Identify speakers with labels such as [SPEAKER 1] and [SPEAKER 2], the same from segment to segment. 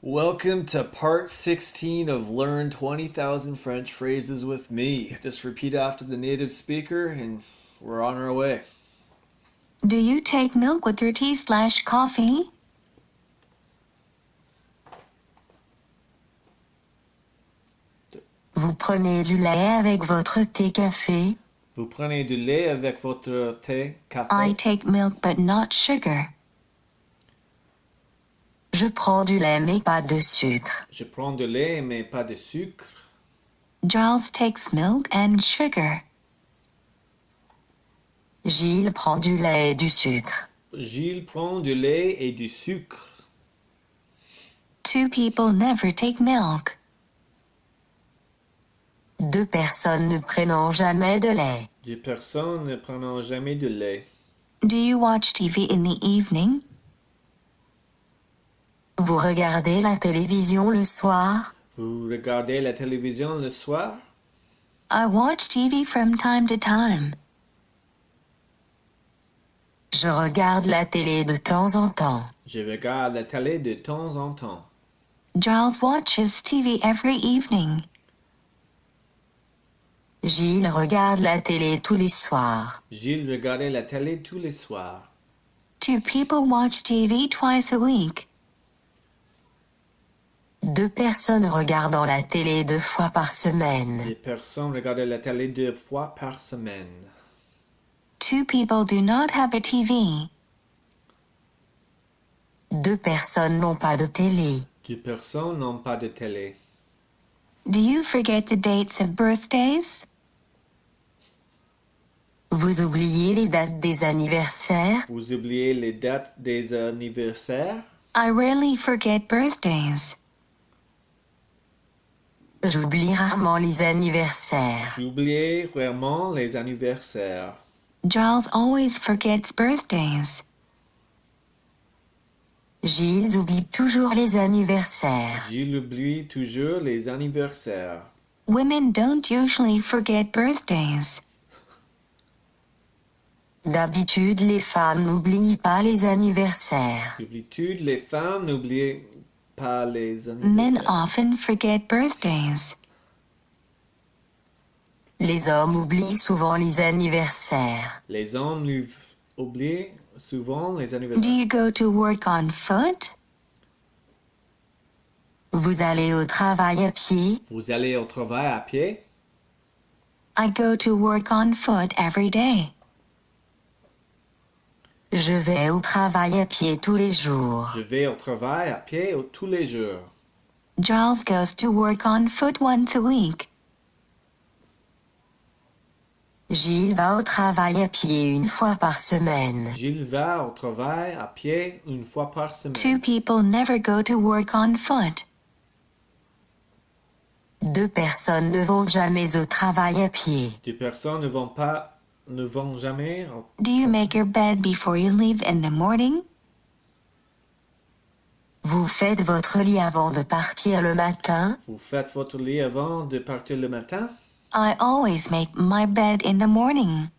[SPEAKER 1] Welcome to part 16 of Learn 20,000 French Phrases with me. Just repeat after the native speaker and we're on our way.
[SPEAKER 2] Do you take milk with your tea/coffee?
[SPEAKER 3] Vous prenez du lait avec votre thé-café?
[SPEAKER 1] Vous prenez du lait avec votre thé, café?
[SPEAKER 2] I take milk but not sugar.
[SPEAKER 3] Je prends du lait mais pas de sucre.
[SPEAKER 1] Je prends du lait mais pas de sucre.
[SPEAKER 2] Giles takes milk and sugar.
[SPEAKER 3] Gilles prend du lait et du sucre.
[SPEAKER 1] Gilles prend du lait et du sucre.
[SPEAKER 2] Two people never take milk.
[SPEAKER 3] Deux personnes ne prennent jamais de lait.
[SPEAKER 1] Deux personnes ne prennent jamais de lait.
[SPEAKER 2] Do you watch TV in the evening?
[SPEAKER 3] Vous regardez la télévision le soir?
[SPEAKER 1] Vous regardez la télévision le soir?
[SPEAKER 2] I watch TV from time to time.
[SPEAKER 3] Je regarde la télé de temps en temps.
[SPEAKER 1] Je regarde la télé de temps en temps.
[SPEAKER 2] Giles watches TV every evening.
[SPEAKER 3] Gilles regarde la télé tous les soirs.
[SPEAKER 1] Gilles regardait la télé tous les soirs.
[SPEAKER 2] Two people watch TV twice a week.
[SPEAKER 3] Deux personnes regardent la télé 2 fois par semaine.
[SPEAKER 1] Deux personnes regardaient la télé 2 fois par semaine.
[SPEAKER 2] Two people do not have a TV.
[SPEAKER 3] Deux personnes n'ont pas de télé.
[SPEAKER 1] Deux personnes n'ont pas de télé.
[SPEAKER 2] Do you forget the dates of birthdays?
[SPEAKER 3] Vous oubliez les dates des anniversaires?
[SPEAKER 1] Vous oubliez les dates des anniversaires?
[SPEAKER 2] I rarely forget birthdays.
[SPEAKER 3] J'oublie rarement les anniversaires.
[SPEAKER 1] J'oubliais rarement les anniversaires.
[SPEAKER 2] Giles always forgets birthdays.
[SPEAKER 3] Gilles oublie toujours les anniversaires.
[SPEAKER 1] Gilles oublie toujours les anniversaires.
[SPEAKER 2] Women don't usually forget birthdays.
[SPEAKER 3] D'habitude, les femmes n'oublient pas les anniversaires.
[SPEAKER 1] D'habitude, les femmes n'oublient pas les
[SPEAKER 2] Men
[SPEAKER 1] anniversaires.
[SPEAKER 2] often forget birthdays.
[SPEAKER 3] Les hommes oublient souvent les anniversaires.
[SPEAKER 1] Les hommes oublient souvent les
[SPEAKER 2] Do
[SPEAKER 1] anniversaires.
[SPEAKER 2] you go to work on foot?
[SPEAKER 3] Vous allez au travail à pied?
[SPEAKER 1] Vous allez au travail à pied?
[SPEAKER 2] I go to work on foot every day.
[SPEAKER 3] Je vais au travail à pied tous les jours.
[SPEAKER 1] Je vais au travail à pied tous les jours.
[SPEAKER 2] Giles goes to work on foot once a week.
[SPEAKER 3] Gilles va au travail à pied 1 fois par semaine.
[SPEAKER 1] Gilles va au travail à pied 1 fois par
[SPEAKER 2] Two
[SPEAKER 1] semaine.
[SPEAKER 2] people never go to work on foot.
[SPEAKER 3] Deux personnes ne vont jamais au travail à pied.
[SPEAKER 1] Deux personnes ne vont jamais au...
[SPEAKER 2] Do you make your bed before you leave in the morning?
[SPEAKER 3] Vous faites votre lit avant de partir le matin?
[SPEAKER 1] Vous faites votre lit avant de partir le matin?
[SPEAKER 2] I always make my bed in the morning.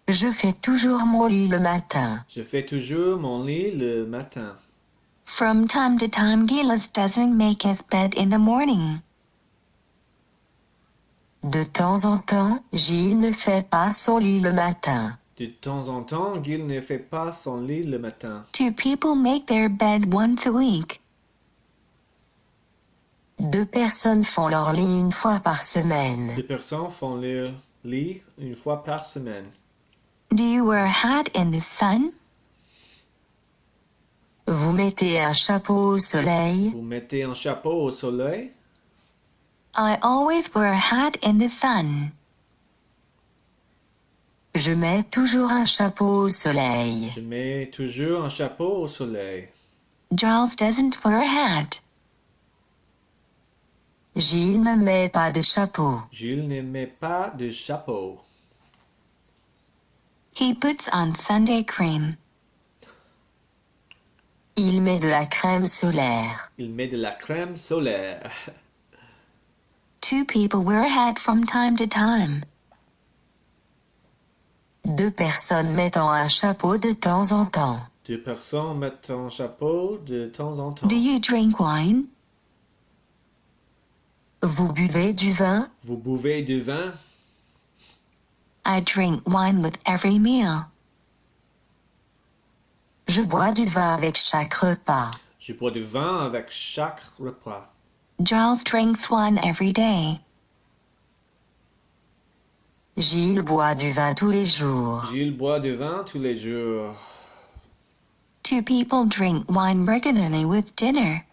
[SPEAKER 3] Je fais toujours mon lit le matin.
[SPEAKER 1] Je fais toujours mon lit le matin.
[SPEAKER 2] From time to time, Giles doesn't make his bed in the morning.
[SPEAKER 3] De temps en temps, Gilles ne fait pas son lit le matin.
[SPEAKER 1] De temps en temps, Gilles ne fait pas son lit le matin.
[SPEAKER 2] Two people make their bed once a week.
[SPEAKER 3] Deux personnes font leur lit 1 fois par semaine.
[SPEAKER 1] Deux personnes font leur lit 1 fois par semaine.
[SPEAKER 2] Do you wear a hat in the sun?
[SPEAKER 3] Vous mettez un chapeau au soleil?
[SPEAKER 1] Vous mettez un chapeau au soleil?
[SPEAKER 2] I always wear a hat in the sun.
[SPEAKER 3] Je mets toujours un chapeau au soleil.
[SPEAKER 1] Je mets toujours un chapeau au soleil.
[SPEAKER 2] Giles doesn't wear a hat.
[SPEAKER 3] Gilles ne met pas de chapeau.
[SPEAKER 1] Gilles ne met pas de chapeau.
[SPEAKER 2] He puts on Sunday cream.
[SPEAKER 3] Il met de la crème solaire.
[SPEAKER 1] Il met de la crème solaire.
[SPEAKER 2] Two people wear a hat from time to time.
[SPEAKER 3] Deux personnes mettent un chapeau de temps en temps.
[SPEAKER 1] Deux personnes mettent un chapeau de temps en temps.
[SPEAKER 2] Do you drink wine?
[SPEAKER 3] Vous buvez du vin?
[SPEAKER 1] Vous buvez du vin?
[SPEAKER 2] I drink wine with every meal.
[SPEAKER 3] Je bois du vin avec chaque repas.
[SPEAKER 1] Je bois du vin avec chaque repas.
[SPEAKER 2] Giles drinks wine every day.
[SPEAKER 3] Gilles boit du vin tous les jours.
[SPEAKER 1] Gilles boit du vin tous les jours.
[SPEAKER 2] Two people drink wine regularly with dinner.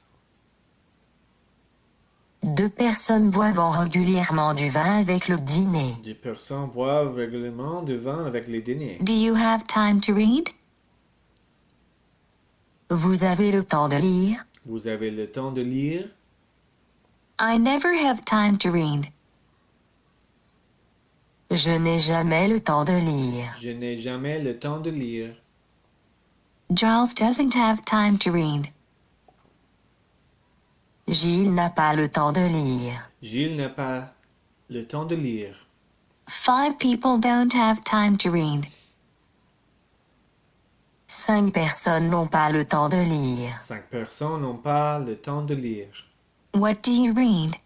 [SPEAKER 3] Deux personnes boivent régulièrement du vin avec le dîner.
[SPEAKER 1] Des personnes boivent régulièrement du vin avec les dîners.
[SPEAKER 2] Do you have time to read?
[SPEAKER 3] Vous avez le temps de lire?
[SPEAKER 1] Vous avez le temps de lire?
[SPEAKER 2] I never have time to read.
[SPEAKER 3] Je n'ai jamais le temps de lire.
[SPEAKER 1] Je n'ai jamais le temps de lire.
[SPEAKER 2] Giles doesn't have time to read.
[SPEAKER 3] Gilles n'a pas le temps de lire.
[SPEAKER 1] Gilles n'a pas le temps de lire.
[SPEAKER 2] 5 people don't have time to read.
[SPEAKER 3] 5 personnes n'ont pas le temps de lire.
[SPEAKER 1] 5 personnes n'ont pas le temps de lire.
[SPEAKER 2] What do you read?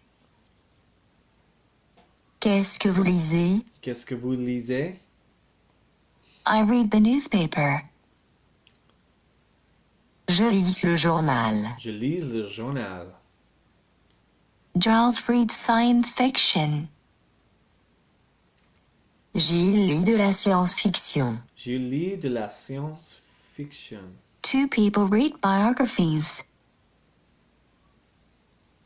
[SPEAKER 3] Qu'est-ce que vous lisez?
[SPEAKER 1] Qu'est-ce que vous lisez?
[SPEAKER 2] I read the newspaper.
[SPEAKER 3] Je lis le journal.
[SPEAKER 1] Je lis le journal.
[SPEAKER 2] Giles reads science fiction.
[SPEAKER 3] Gilles lit de la science-fiction.
[SPEAKER 1] Je lis de la science-fiction.
[SPEAKER 2] 2 people read biographies.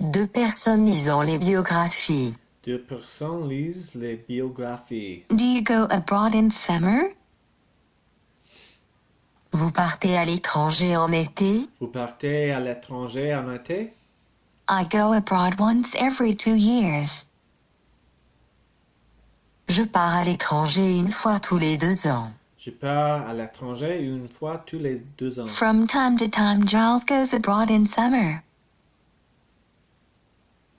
[SPEAKER 3] 2 personnes lisant les biographies.
[SPEAKER 1] 2 personnes lisent les biographies.
[SPEAKER 2] Do you go abroad in summer?
[SPEAKER 3] Vous partez à l'étranger en été?
[SPEAKER 1] Vous partez à l'étranger en été?
[SPEAKER 2] I go abroad once every 2 years.
[SPEAKER 3] Je pars à l'étranger une fois tous les 2 ans.
[SPEAKER 1] Je pars à l'étranger une fois tous les 2 ans.
[SPEAKER 2] From time to time, Giles goes abroad in summer.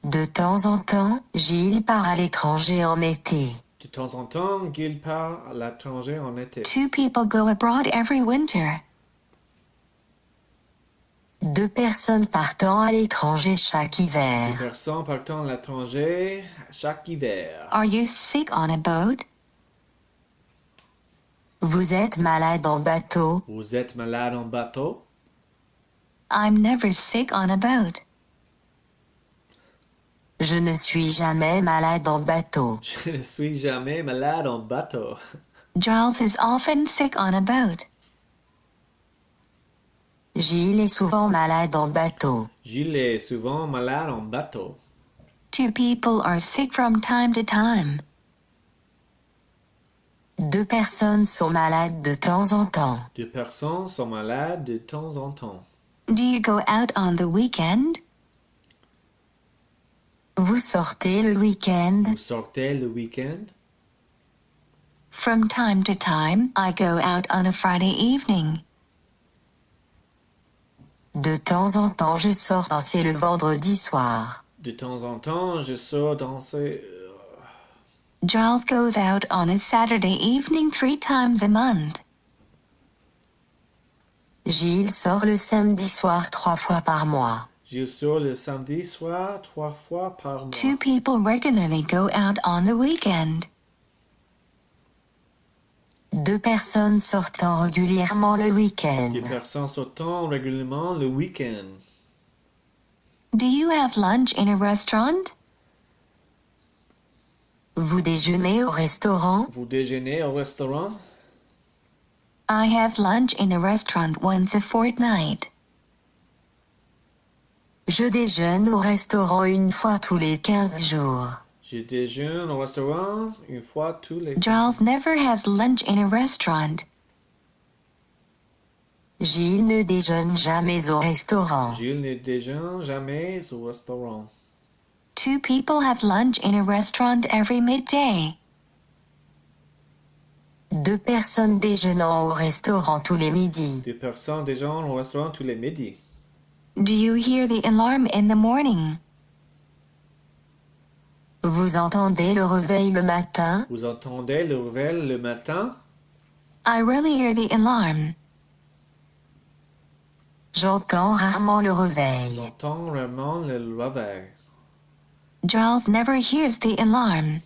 [SPEAKER 3] De temps en temps, Gilles part à l'étranger en été.
[SPEAKER 1] De temps en temps, Gilles part à l'étranger en été.
[SPEAKER 2] 2 people go abroad every winter.
[SPEAKER 3] 2 personnes partant à l'étranger chaque
[SPEAKER 1] 2
[SPEAKER 3] hiver.
[SPEAKER 1] personnes partant à l'étranger chaque hiver.
[SPEAKER 2] Are you sick on a boat?
[SPEAKER 3] Vous êtes malade en bateau?
[SPEAKER 1] Vous êtes malade en bateau?
[SPEAKER 2] I'm never sick on a boat.
[SPEAKER 3] Je ne suis jamais malade en bateau.
[SPEAKER 1] Je ne suis jamais malade en bateau.
[SPEAKER 2] Giles is often sick on a boat.
[SPEAKER 3] Gilles est souvent malade en bateau.
[SPEAKER 1] Gilles est souvent malade en bateau.
[SPEAKER 2] 2 people are sick from time to time.
[SPEAKER 3] 2 personnes sont malades de temps en temps.
[SPEAKER 1] 2 personnes sont malades de temps en temps.
[SPEAKER 2] Do you go out on the weekend?
[SPEAKER 3] Vous sortez le week-end?
[SPEAKER 1] Vous sortez le week-end?
[SPEAKER 2] From time to time, I go out on a Friday evening.
[SPEAKER 3] De temps en temps, je sors danser le vendredi soir.
[SPEAKER 1] De temps en temps, je sors danser.
[SPEAKER 2] Giles goes out on a Saturday evening 3 times a month.
[SPEAKER 3] Gilles sort le samedi soir 3 fois par mois.
[SPEAKER 1] Je sors le samedi soir 3 fois par mois.
[SPEAKER 2] 2 people regularly go out on the weekend.
[SPEAKER 3] 2 personnes sortant régulièrement le week-end.
[SPEAKER 1] 2 personnes sortant régulièrement le week-end.
[SPEAKER 2] Do you have lunch in a restaurant?
[SPEAKER 3] Vous déjeunez au restaurant?
[SPEAKER 1] Vous déjeunez au restaurant?
[SPEAKER 2] I have lunch in a restaurant once a fortnight.
[SPEAKER 3] Je déjeune au restaurant une fois tous les 15 jours.
[SPEAKER 1] Je déjeune au restaurant une fois tous les...
[SPEAKER 2] Giles never has lunch in a restaurant.
[SPEAKER 3] Gilles ne déjeune jamais au restaurant.
[SPEAKER 1] Gilles ne déjeune jamais au restaurant.
[SPEAKER 2] 2 people have lunch in a restaurant every midday.
[SPEAKER 3] 2 personnes déjeunant au restaurant tous les midis.
[SPEAKER 1] 2 personnes déjeunent au restaurant tous les midis.
[SPEAKER 2] Do you hear the alarm in the morning?
[SPEAKER 3] Vous entendez le réveil le matin?
[SPEAKER 1] Vous entendez le réveil le matin?
[SPEAKER 2] I rarely hear the alarm.
[SPEAKER 3] J'entends rarement le réveil.
[SPEAKER 1] J'entends rarement le réveil.
[SPEAKER 2] Giles never hears the alarm.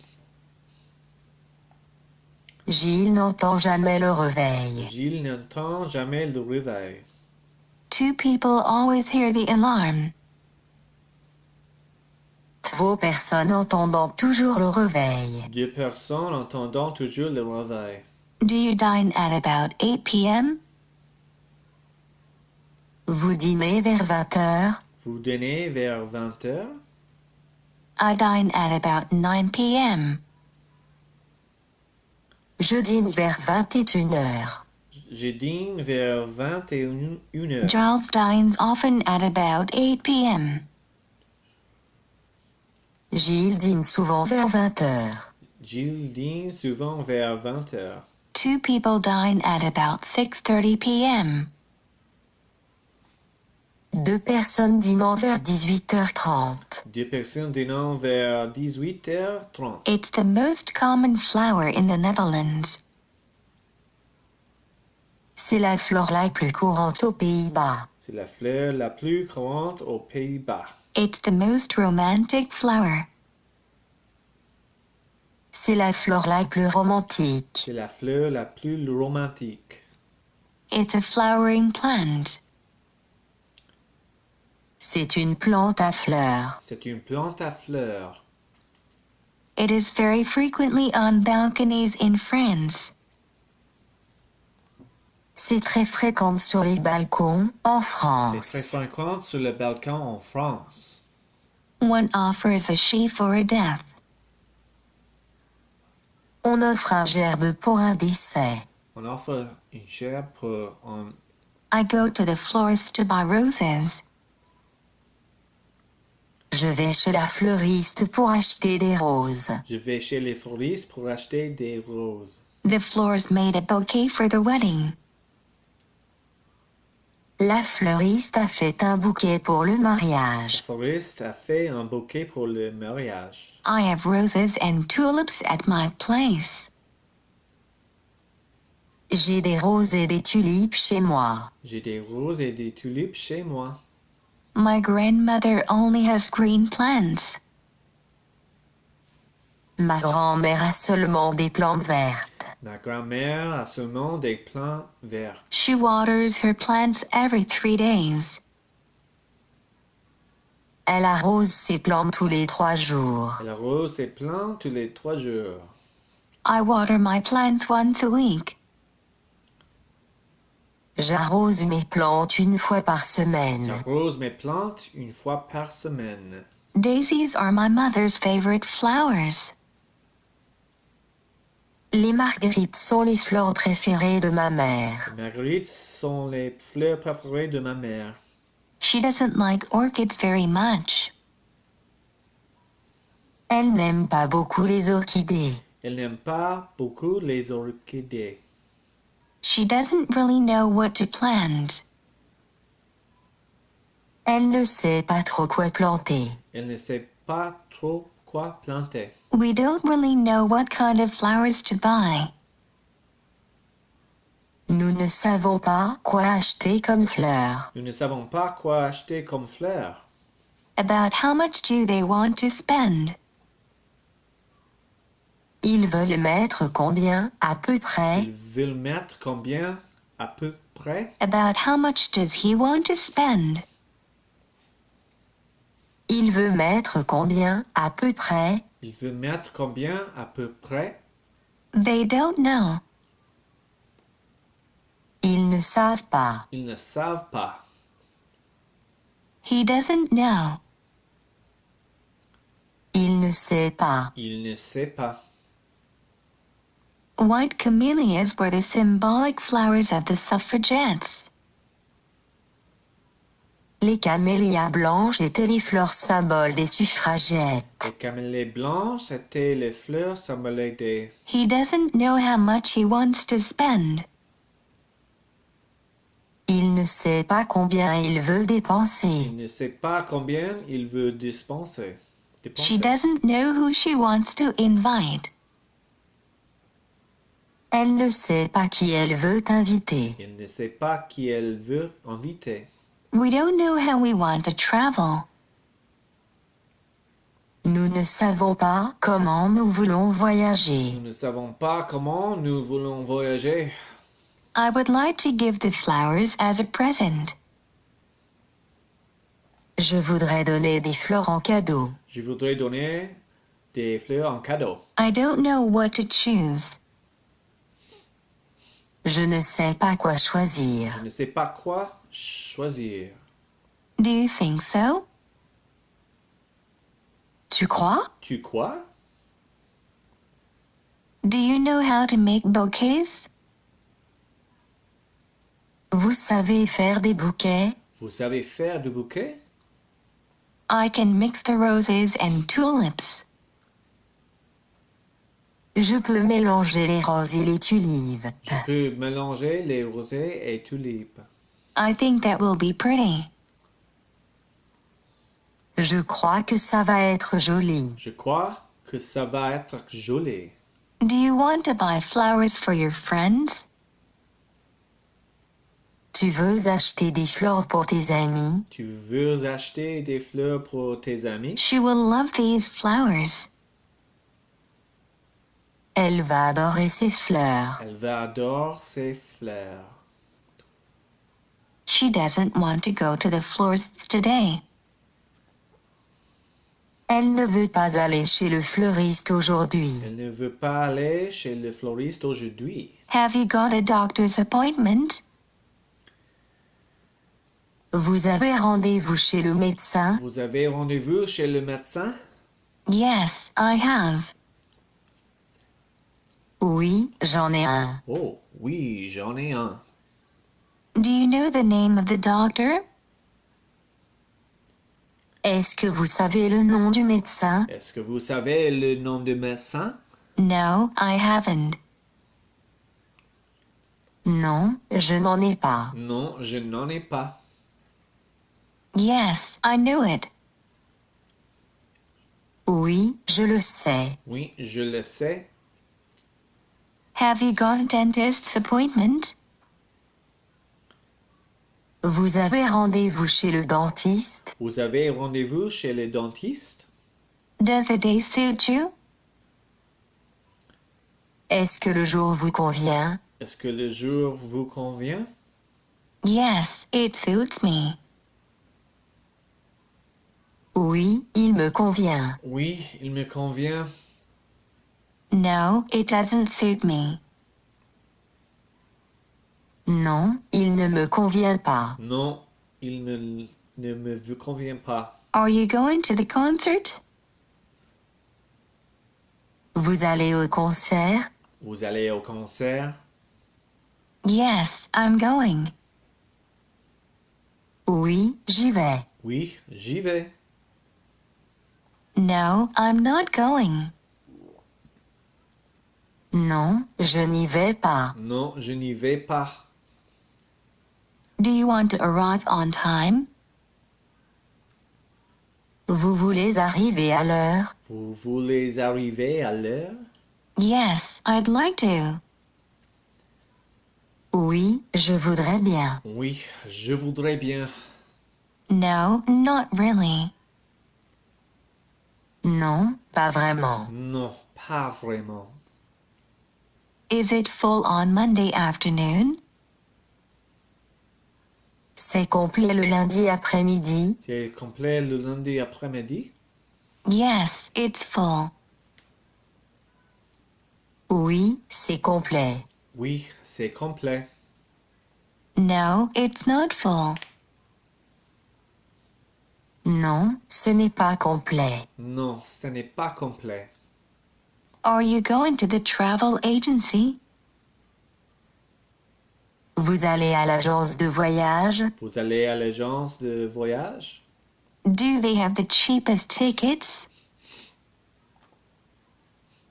[SPEAKER 3] Gilles n'entend jamais le réveil.
[SPEAKER 1] Gilles n'entend jamais le réveil.
[SPEAKER 2] Two people always hear the alarm.
[SPEAKER 3] Deux personnes entendant toujours le réveil.
[SPEAKER 1] Deux personnes entendant toujours le réveil.
[SPEAKER 2] Do you dine at about 8 p.m.?
[SPEAKER 3] Vous dînez vers 20 heures?
[SPEAKER 1] Vous dînez vers 20 heures?
[SPEAKER 2] I dine at about 9 p.m.
[SPEAKER 3] Je dîne vers 21 heures.
[SPEAKER 1] Je dîne vers 21 heures.
[SPEAKER 2] Giles dines often at about 8 p.m.
[SPEAKER 3] Gilles dîne souvent vers 20 heures.
[SPEAKER 1] Gilles dîne souvent vers 20 heures.
[SPEAKER 2] Two people dine at about 6:30 p.m.
[SPEAKER 3] Deux personnes dînant vers 18h30.
[SPEAKER 1] Deux personnes dînant vers 18h30.
[SPEAKER 2] It's the most common flower in the Netherlands.
[SPEAKER 3] C'est la fleur la plus courante aux Pays-Bas.
[SPEAKER 1] C'est la fleur la plus courante aux Pays-Bas.
[SPEAKER 2] It's the most romantic flower.
[SPEAKER 3] C'est la fleur la plus romantique.
[SPEAKER 1] C'est la fleur la plus romantique.
[SPEAKER 2] It's a flowering plant.
[SPEAKER 3] C'est une plante à fleurs.
[SPEAKER 1] C'est une plante à fleurs.
[SPEAKER 2] It is very frequently on balconies in France.
[SPEAKER 3] C'est très fréquent sur les balcons en
[SPEAKER 1] C'est
[SPEAKER 3] France.
[SPEAKER 1] très fréquent sur le balcon en France.
[SPEAKER 2] One offers a sheaf or a death.
[SPEAKER 3] On offre un gerbe pour un décès.
[SPEAKER 1] On offre une gerbe pour un...
[SPEAKER 2] I go to the florist to buy roses.
[SPEAKER 3] Je vais chez la fleuriste pour acheter des roses.
[SPEAKER 1] Je vais chez les fleuristes pour acheter des roses.
[SPEAKER 2] The florist made a bouquet for the wedding.
[SPEAKER 3] La fleuriste a fait un bouquet pour le
[SPEAKER 1] Le
[SPEAKER 3] mariage.
[SPEAKER 1] fleuriste a fait un bouquet pour le mariage.
[SPEAKER 2] I have roses and tulips at my place.
[SPEAKER 3] J'ai des roses et des tulipes chez moi.
[SPEAKER 1] J'ai des roses et des tulipes chez moi.
[SPEAKER 2] My grandmother only has green plants.
[SPEAKER 3] Ma grand-mère a seulement des plantes vertes.
[SPEAKER 1] Ma grand-mère a seulement des plantes vertes.
[SPEAKER 2] She waters her plants every 3 days.
[SPEAKER 3] Elle arrose ses plantes tous les 3 jours.
[SPEAKER 1] Elle arrose ses plantes tous les 3 jours.
[SPEAKER 2] I water my plants once a week.
[SPEAKER 3] J'arrose mes plantes une fois par semaine.
[SPEAKER 1] J'arrose mes plantes une fois par semaine.
[SPEAKER 2] Daisies are my mother's favorite flowers.
[SPEAKER 3] Les marguerites sont les fleurs préférées de ma mère.
[SPEAKER 1] Les marguerites sont les fleurs préférées de ma mère.
[SPEAKER 2] She doesn't like orchids very much.
[SPEAKER 3] Elle n'aime pas beaucoup les orchidées.
[SPEAKER 1] Elle n'aime pas beaucoup les orchidées.
[SPEAKER 2] She doesn't really know what to plant.
[SPEAKER 3] Elle ne sait pas trop quoi planter.
[SPEAKER 1] Elle ne sait pas trop quoi planter.
[SPEAKER 2] We don't really know what kind of flowers to buy.
[SPEAKER 3] Nous ne savons pas quoi acheter comme fleurs.
[SPEAKER 1] Nous ne savons pas quoi acheter comme fleurs.
[SPEAKER 2] About how much do they want to spend?
[SPEAKER 3] Ils veulent mettre combien à peu près?
[SPEAKER 1] Ils veulent mettre combien à peu près?
[SPEAKER 2] About how much does he want to spend?
[SPEAKER 3] Il veut mettre combien à peu près?
[SPEAKER 1] Il veut mettre combien à peu près?
[SPEAKER 2] They don't know.
[SPEAKER 3] Ils ne savent pas.
[SPEAKER 1] Ils ne savent pas.
[SPEAKER 2] He doesn't know.
[SPEAKER 3] Il ne sait pas.
[SPEAKER 1] Il ne sait pas.
[SPEAKER 2] White camellias were the symbolic flowers of the suffragettes.
[SPEAKER 3] Les camélias blanches étaient les fleurs symboles des suffragettes.
[SPEAKER 1] Les camélias blanches étaient les fleurs symboliques des...
[SPEAKER 2] He doesn't know how much he wants to spend.
[SPEAKER 3] Il ne sait pas combien il veut dépenser.
[SPEAKER 1] Il ne sait pas combien il veut dépenser.
[SPEAKER 2] She doesn't know who she wants to invite.
[SPEAKER 3] Elle ne sait pas qui elle veut inviter.
[SPEAKER 1] Il ne sait pas qui elle veut inviter.
[SPEAKER 2] We don't know how we want to travel.
[SPEAKER 3] Nous ne savons pas comment nous voulons
[SPEAKER 1] Nous
[SPEAKER 3] voyager.
[SPEAKER 1] ne savons pas comment nous voulons voyager.
[SPEAKER 2] I would like to give the flowers as a present.
[SPEAKER 3] Je voudrais donner des fleurs en cadeau.
[SPEAKER 1] Je voudrais donner des fleurs en cadeau.
[SPEAKER 2] I don't know what to choose.
[SPEAKER 3] Je ne sais pas quoi
[SPEAKER 1] Je
[SPEAKER 3] choisir.
[SPEAKER 1] ne sais pas quoi choisir.
[SPEAKER 2] Do you think so?
[SPEAKER 3] Tu crois?
[SPEAKER 1] Tu crois?
[SPEAKER 2] Do you know how to make bouquets?
[SPEAKER 3] Vous savez faire des bouquets?
[SPEAKER 1] Vous savez faire du bouquet?
[SPEAKER 2] I can mix the roses and tulips.
[SPEAKER 3] Je peux mélanger les roses et les tulipes.
[SPEAKER 1] Je peux mélanger les rosés et tulipes.
[SPEAKER 2] I think that will be pretty.
[SPEAKER 3] Je crois que ça va être joli.
[SPEAKER 1] Je crois que ça va être joli.
[SPEAKER 2] Do you want to buy flowers for your friends?
[SPEAKER 3] Tu veux acheter des fleurs pour tes amis?
[SPEAKER 1] Tu veux acheter des fleurs pour tes amis?
[SPEAKER 2] She will love these flowers.
[SPEAKER 3] Elle va adorer ces fleurs.
[SPEAKER 1] Elle va adorer ces fleurs.
[SPEAKER 2] She doesn't want to go to the florist's today.
[SPEAKER 3] Elle ne veut pas aller chez le fleuriste aujourd'hui.
[SPEAKER 1] Elle ne veut pas aller chez le fleuriste aujourd'hui.
[SPEAKER 2] Have you got a doctor's appointment?
[SPEAKER 3] Vous avez rendez-vous chez le médecin?
[SPEAKER 1] Vous avez rendez-vous chez le médecin?
[SPEAKER 2] Yes, I have.
[SPEAKER 3] Oui, j'en ai un.
[SPEAKER 1] Oh, oui, j'en ai un.
[SPEAKER 2] Do you know the name of the doctor?
[SPEAKER 3] Est-ce que vous savez le nom du médecin?
[SPEAKER 1] Est-ce que vous savez le nom du médecin?
[SPEAKER 2] No, I haven't.
[SPEAKER 3] Non, je n'en ai pas.
[SPEAKER 1] Non, je n'en ai pas.
[SPEAKER 2] Yes, I knew it.
[SPEAKER 3] Oui, je le sais.
[SPEAKER 1] Oui, je le sais.
[SPEAKER 2] Have you got a dentist's appointment?
[SPEAKER 3] Vous avez rendez-vous chez le dentiste?
[SPEAKER 1] Vous avez rendez-vous chez le dentiste?
[SPEAKER 2] Does the day suit you?
[SPEAKER 3] Est-ce que le jour vous convient?
[SPEAKER 1] Est-ce que le jour vous convient?
[SPEAKER 2] Yes, it suits me.
[SPEAKER 3] Oui, il me convient.
[SPEAKER 1] Oui, il me convient.
[SPEAKER 2] No, it doesn't suit me.
[SPEAKER 3] Non, il ne me convient pas.
[SPEAKER 1] Non, il ne me convient pas.
[SPEAKER 2] Are you going to the concert?
[SPEAKER 3] Vous allez au concert?
[SPEAKER 1] Vous allez au concert?
[SPEAKER 2] Yes, I'm going.
[SPEAKER 3] Oui, j'y vais.
[SPEAKER 1] Oui, j'y vais.
[SPEAKER 2] No, I'm not going.
[SPEAKER 3] Non, je n'y vais pas.
[SPEAKER 1] Non, je n'y vais pas.
[SPEAKER 2] Do you want to arrive on time?
[SPEAKER 3] Vous voulez arriver à l'heure?
[SPEAKER 1] Vous voulez arriver à l'heure?
[SPEAKER 2] Yes, I'd like to.
[SPEAKER 3] Oui, je voudrais bien.
[SPEAKER 1] Oui, je voudrais bien.
[SPEAKER 2] No, not really.
[SPEAKER 3] Non, pas vraiment.
[SPEAKER 1] Non, pas vraiment.
[SPEAKER 2] Is it full on Monday afternoon?
[SPEAKER 3] C'est complet le lundi après-midi?
[SPEAKER 1] C'est complet le lundi après-midi?
[SPEAKER 2] Yes, it's full.
[SPEAKER 3] Oui, c'est complet.
[SPEAKER 1] Oui, c'est complet.
[SPEAKER 2] No, it's not full.
[SPEAKER 3] Non, ce n'est pas complet.
[SPEAKER 1] Non, ce n'est pas complet.
[SPEAKER 2] Are you going to the travel agency?
[SPEAKER 3] Vous allez à l'agence de voyage?
[SPEAKER 1] Vous allez à l'agence de voyage?
[SPEAKER 2] Do they have the cheapest tickets?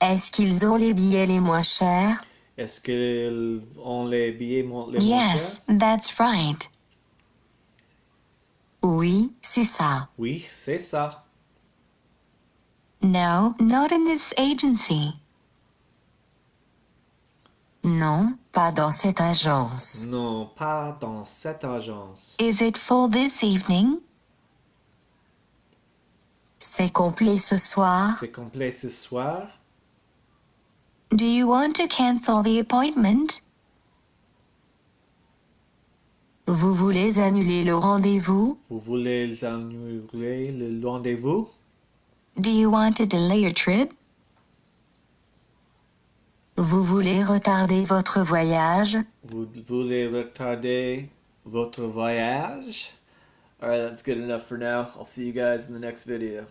[SPEAKER 3] Est-ce qu'ils ont les billets les moins chers?
[SPEAKER 1] Est-ce qu'ils ont les billets les moins
[SPEAKER 2] Yes,
[SPEAKER 1] chers?
[SPEAKER 2] that's right.
[SPEAKER 3] Oui, c'est ça.
[SPEAKER 1] Oui, c'est ça.
[SPEAKER 2] No, not in this agency.
[SPEAKER 3] Non, pas dans cette agence.
[SPEAKER 4] Non, pas dans cette agence.
[SPEAKER 2] Is it full this evening?
[SPEAKER 3] C'est complet ce soir.
[SPEAKER 4] C'est complet ce soir.
[SPEAKER 2] Do you want to cancel the appointment?
[SPEAKER 3] Vous voulez annuler le rendez-vous?
[SPEAKER 4] Vous voulez annuler le rendez-vous?
[SPEAKER 2] Do you want to delay your trip?
[SPEAKER 3] Vous voulez retarder votre voyage?
[SPEAKER 4] Vous voulez retarder votre voyage?
[SPEAKER 1] Alright, that's good enough for now. I'll see you guys in the next video.